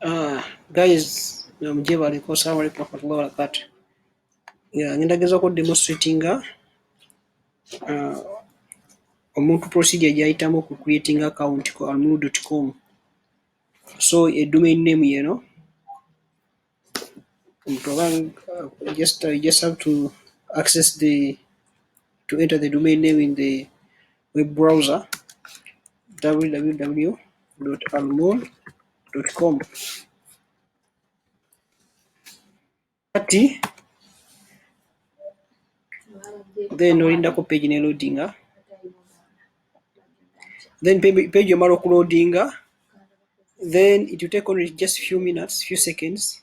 Guys, mujeba alaykum, assalamu alaykum warahmatullahi wabarakatuh. Ngenda gezaako demonstratinga omuntu procedure gy'ayitamu ku creating account ku almulu.com. So a domain name yeno, you just have to access to enter the domain name in the web browser www.almulu.com. Then olindako page ne loadinga. Then page yomala okuloadinga, then it will take only just few minutes, few seconds.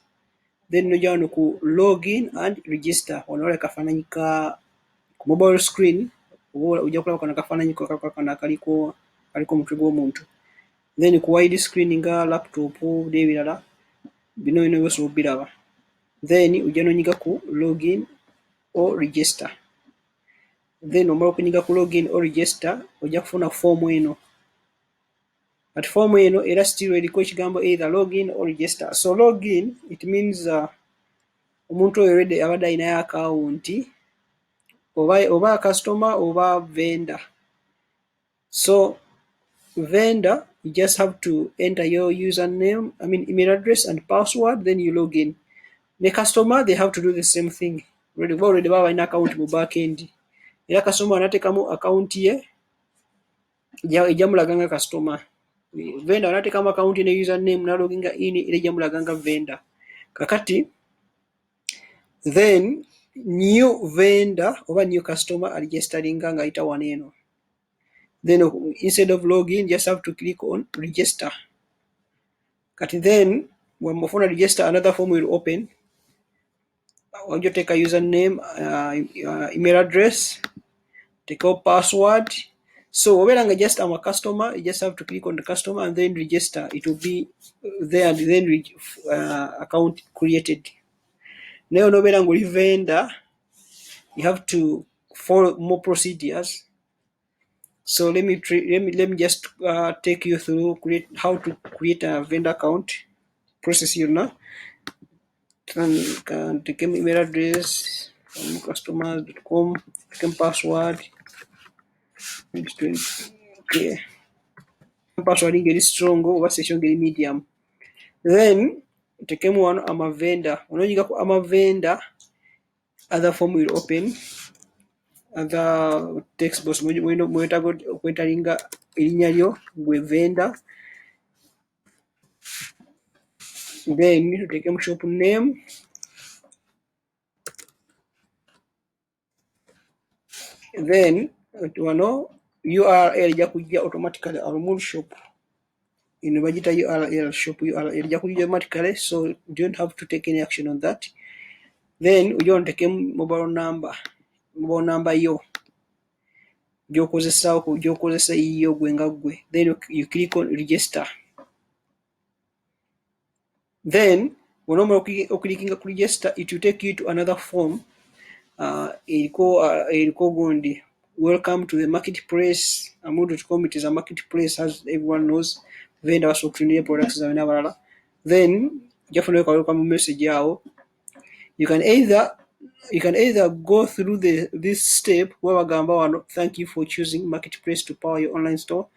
Then nojja wano ku login and register. Wano kafaananyi ka ku mobile screen ojja kulaba kana kafaananyi kana kaliko omutwe gw'omuntu. Then ku wide screen nga laptop n'ebirala bino byonna obiraba. Then ojja n'onyiga ku login or register. Then omala okunyiga ku login or register ojja kufuna form eno. But form eno era still eriko ekigambo either login or register. So login, it means omuntu oyo already abadde alinayo account oba customer oba vendor. So vendor, you just have to enter your username, email address and password, then you log in. The customer, they have to do the same thing. Already baba alina account mu back end. Era customer anateekamu account ye ejja mulaganga customer. Vendor anateekamu account ne username n'aloginga in era ejja mulaganga vendor. Kakati then new vendor oba new customer registeringa nga ayita wano eno. Then instead of login, just have to click on register. Kati then when mufuna register, another form will open. You take a username, email address, take a password. So when just I'm a customer, you just have to click on the customer and then register. It will be there and then account created. Now no vendor, you have to follow more procedures. So let me just take you through how to create a vendor account process here now. Can take an email address, customers.com, take password. Okay. Password get strong over session get medium. Then take one I'm a vendor. When you go I'm a vendor, other form will open. Other text box mwetaringa erinnya lyo gwe vendor. Then you need to take a shop name. Then wano URL ejja kujja automatically almulu shop. In bagita URL shop URL ejja kujja automatically, so you don't have to take any action on that. Then ujja take mobile number yo gyokozesa iyo gwe nga gwe. Then you click on register. Then when you clicking on register, it will take you to another form. Eriko gundi. Welcome to the marketplace. Almulu.com, it is a marketplace, as everyone knows. Vendors of products. Then definitely welcome message yao. You can either go through this step where bagamba thank you for choosing marketplace to power your online store.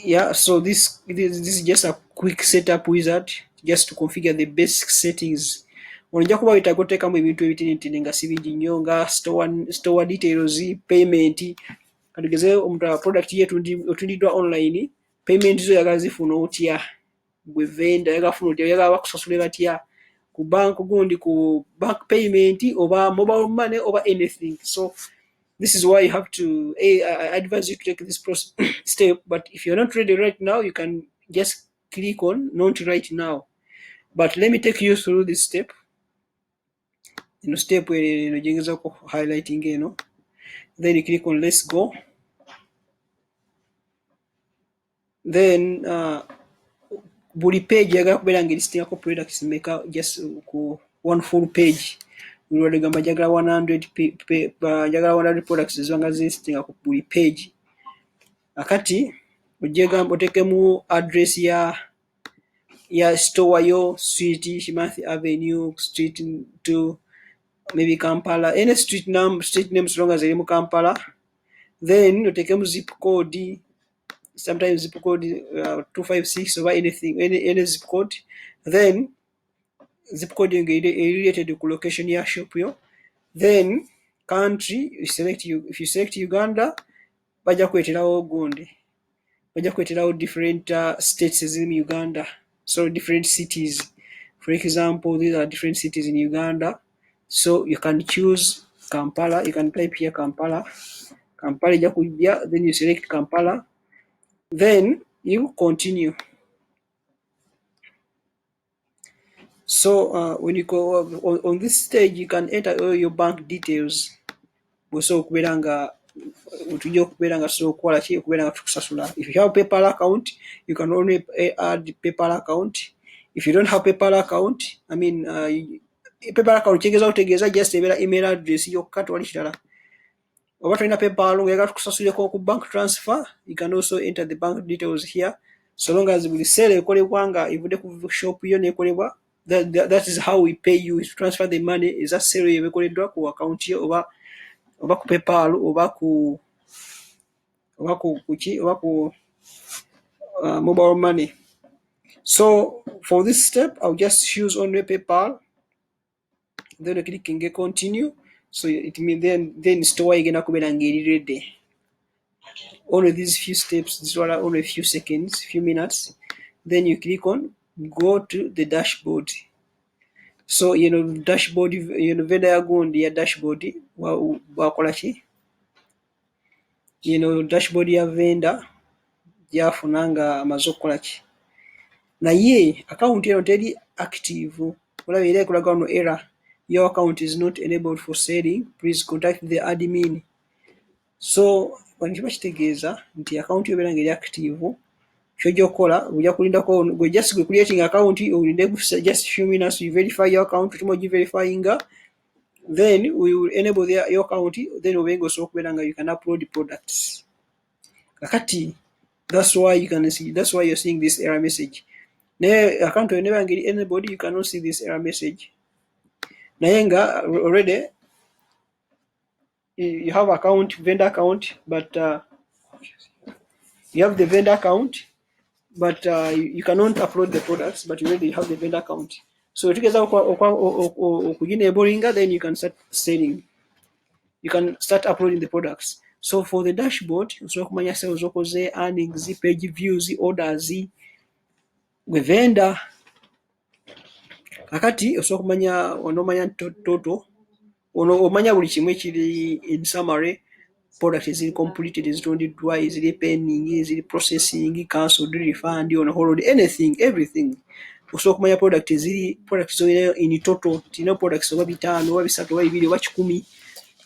Yeah, so this is just a quick setup wizard just to configure the basic settings. Onja kuba bitagoteekamu ebintu ebitini nga si bingi nnyo nga store details, payment. Kategeze omuntu product yetu otundiddwa online, payment zo yagala zifuna otya gwe vendor yagafuna otya yagala bakusasule batya ku bank gundi ku bank payment oba mobile money oba anything. So this is why you have to I advise you to take this step, but if you're not ready right now, you can just click on not right now. But let me take you through this step. Step where highlighting, then you click on let's go. Then buli page yagala kubeera ng'eristingako products maker just one full page. Gamba jagala 100 products zibanga zistinga ku buli page. Akati ojegamba otekemu address ya yeah, store yo street Kimathi Avenue, street to maybe Kampala, any street name as long as eri mu Kampala. Then otekemu zip code, sometimes zip code 256 or anything, any zip code. Then zip code related to location ya shop yo. Then country, if you select Uganda, bajja kweterawo gundi, bajja kweterawo different states in Uganda, so different cities. For example, these are different cities in Uganda, so you can choose Kampala. You can type here Kampala, ijja kujja, then you select Kampala, then you continue. So when you go on this stage, you can enter all your bank details. So okubeera nga tujja okubeera nga tusobola okukola ki, okubeera nga tukusasula. If you have PayPal account, you can only add PayPal account. If you don't have PayPal account, I mean PayPal account kitegeeza kutegeeza just ebeera email address yokka, tewali kirala. Oba tolina PayPal ng'oyagala tukusasuleko ku bank transfer, you can also enter the bank details here, so long as buli seera ekolebwa nga evudde ku shop yo n'ekolebwa. That is how we pay you, to transfer the money. Is that seera yo ebekoleddwa ku account yo, oba ku PayPal, oba ku mobile money. So for this step, I'll just choose only PayPal, then clicking continue. So it means then store igenda kubeera ng'eri ready. Only these few steps, these are only a few seconds, few minutes. Then you click on go to the dashboard. So dashboard, vendor yagundi ya dashboard wakola ki, dashboard ya vendor gyafuna nga amaze okukola ki, naye account eno teri active. Olaba era ekulaga wano error, your account is not enabled for selling, please contact the admin. So kiba kitegeeza nti account yobeera ngeri active, kyojja okukola ojja kulindako gwe just creating account, olinde just few minutes, you verify your account, tumo verifying, then we will enable your account, then obenga osobola okubeera nga you can upload products. Kakati that's why you're seeing this error message. Naye account yo never ngeri enabled, you cannot see this error message. Naye nga already you have account, vendor account, but you have the vendor account, but you cannot upload the products, but you already have the vendor account. So together okujinebolinga, then you can start selling, you can start uploading the products. So for the dashboard, osobola kumanya sales okoze, earnings, page views, orders, gwe vendor. Kakati osobola kumanya onomanya total, omanya buli kimu ekiri in summary, product eziri completed, ezitondeddwa, eziri pending, eziri processing, cancelled, refund, on hold, anything, everything. Osobola kumanya products zolina in total, tina products oba 5 oba 3 oba 2 oba 10.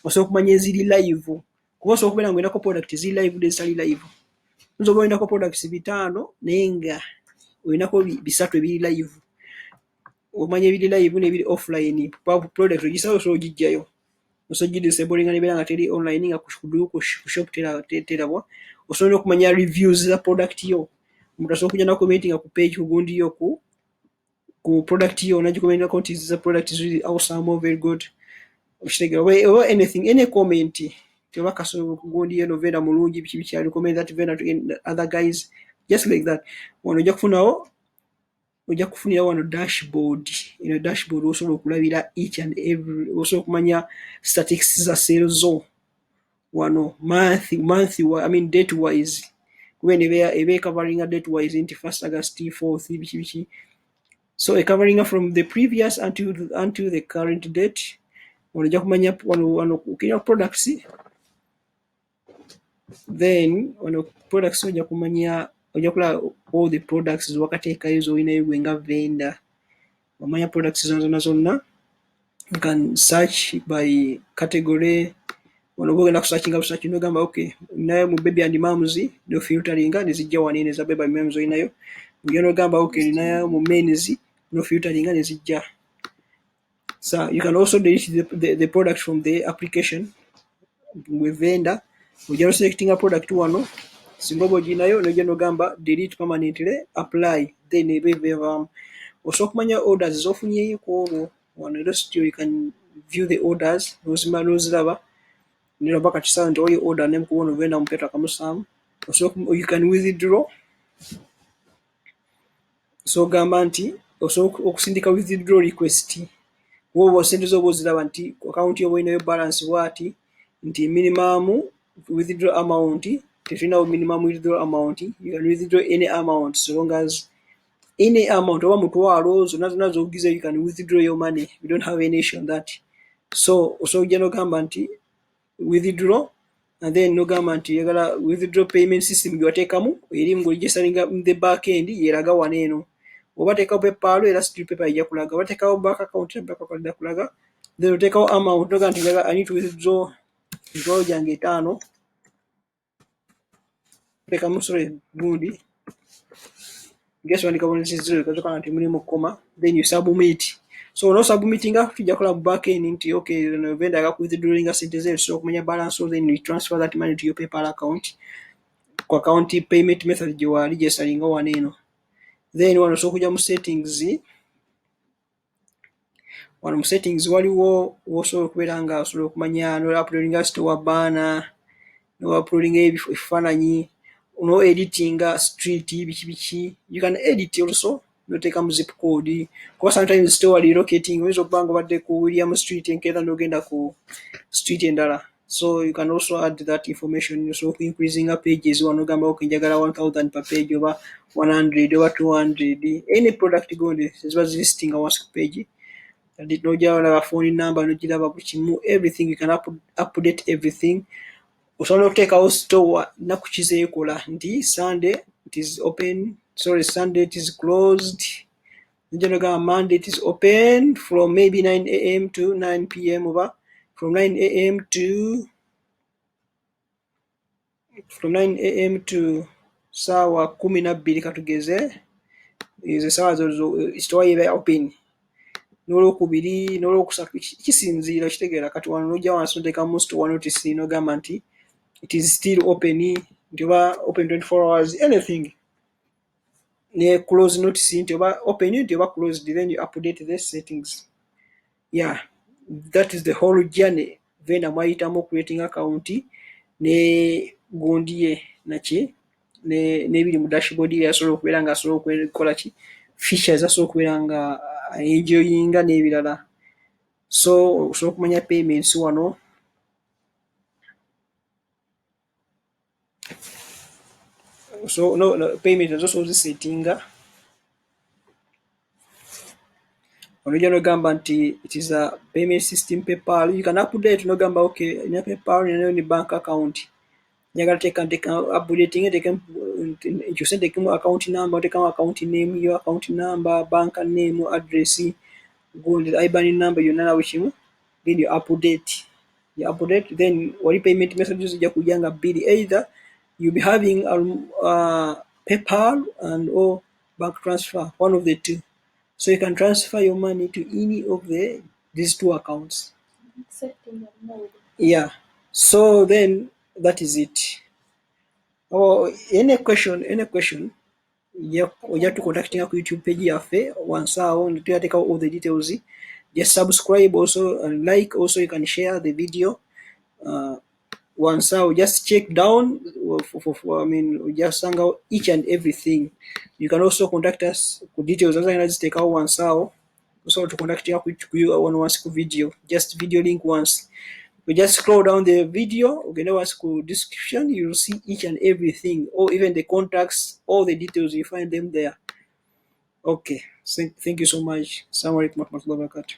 Osobola kumanya eziri live, kuba osobola kubeera ng'olinako products eziri live n'ezitali live. Oyinza okuba olinako products 5 naye nga olinako 3 ebiri live. Omanya ebiri live n'ebiri offline, product register osobola ogijjayo, osobola ogidisablinga nebeera nga teri online nga ku shop terabwa. Osobola okumanya reviews za product yo, omuntu asobola okujja nakomentinga ku page kugundi yo ku product yo, nagikomentingako nti za product is really awesome or very good, or anything, any comment, oba kasobola kugundi yo vendor mulungi, biki bikyali comment that vendor to other guys, just like that. Wano ojja kufunira wano dashboard. Dashboard osobola okulabira each and every, osobola okumanya statistics za sales zo wano month I mean date wise, when ebe covering date wise nti 1st August, 4th, biki. So covering from the previous until the current date. Ojja kumanya wano ukina products, then wano products ojja kumanya, ojja kula all the products wakateekayo zolinayo gwe nga vendor, omanya products zonna. You can search by category. Wano bwogenda kusearchinga busaki nogamba okay, nayo mu baby and moms no filteringa nezijja wanene za baby and moms olinayo. Ugenda ogamba okay, nayo mu men's no filteringa nezijja. So you can also delete the product from the application with vendor. Ujja selecting a product wano, singa oba oginayo nojja nogamba delete permanently apply then eba evaamu. Osobola okumanya orders z'ofunyeyo ku olwo wano Elostio, you can view the orders n'ozimala n'oziraba niraba kati saawa nti oyo order name kubona ovenda mu Petro Kamusaamu. You can withdraw, so gamba nti osobola okusindika withdraw request woba sente z'oba oziraba nti account yoba olinayo balance bwati nti minimum withdraw amount, tetulinawo minimum withdraw amount, you can withdraw any amount so long as any amount oba mutwalo zonna z'ogize, you can withdraw your money, we don't have any issue on that. So osobola ojja nogamba nti withdraw and then nogamba nti yagala withdraw payment system gyewateekamu eri ng'oligyesalinga the back end yeraga wano eno. Oba teekawo PayPal era still PayPal ejja kulaga, oba teekawo bank account era bank account ejja kulaga, then oteekawo amount noga nti I need to withdraw emitwalo gyange 5, teekamu sorry gundi guess wandika bonesizo kazoka nti mulimu koma, then you submit. So no submittinga tujja kola back end nti okay no vendor aga withdrawing sente ze, so kumanya balance, so then you transfer that money to your PayPal account ku account payment method gye wali gyesalinga wano eno. Then wano so kujja mu settings, wano mu settings waliwo wosobola okubeera nga osobola okumanya no uploading store banner, no uploading ebifaananyi, no editing street biki, you can edit also noteeka mu zip code kuba sometimes store relocating oyinza okuba nga obadde ku William Street enkeera n'ogenda ku street endala, so you can also add that information. So increasing pages wano gamba okay njagala 1000 per page oba 100 oba 200 any product gonde ziba listing wansi ku page, nojja olaba phone number nogiraba buli kimu, everything you can update everything. Osobola okuteekawo store naku kizeekola nti Sunday it is open, sorry Sunday it is closed, nojja nogamba Monday it is open from maybe 9 AM to 9 PM oba from 9 AM to saawa 12 katugeze ezo saawa zo store yeba open, n'olwokubiri n'olwokusatu kisinziira kitegeera. Kati wano nojja wansi noteekamu store notice nogamba nti it is still open, nti oba open 24 hours anything, ne close notice nti oba open nti oba closed, then you update the settings. Yeah, that is the whole journey vendor mwayitamu creating account ne gundi ye naki nebiri mu dashboard ye asobola okubeera nga asobola okukola ki features asobola okubeera nga enjoyinga n'ebirala. So osobola okumanya payments wano, so no payment nazo zisettinga onojja nogamba nti it is a payment system PayPal, you can update nogamba okay ina PayPal ni bank account njagala teeka updating nkyuse nteekemu account number, oteekamu account name, your account number, bank name, address, gundi IBAN number yonna na buli kimu, then you update then wali payment messages zijja kujja nga bbiri, either you'll be having PayPal and or bank transfer, one of the two. So you can transfer your money to any of these two accounts. Yeah. So then that is it. Or any question, ojja tucontacting ku YouTube page yaffe wansi awo tuyateeka all the details. Just subscribe also and like, also you can share the video. Once I just check down just hang out each and everything. You can also contact us for details as I just take out once out. Also to contact you on once video, just video link once. We just scroll down the video, okay, now ask description, you will see each and everything, or even the contacts, all the details, you find them there. Okay, thank you so much. Assalamu alaikum warahmatullahi wabarakatuh.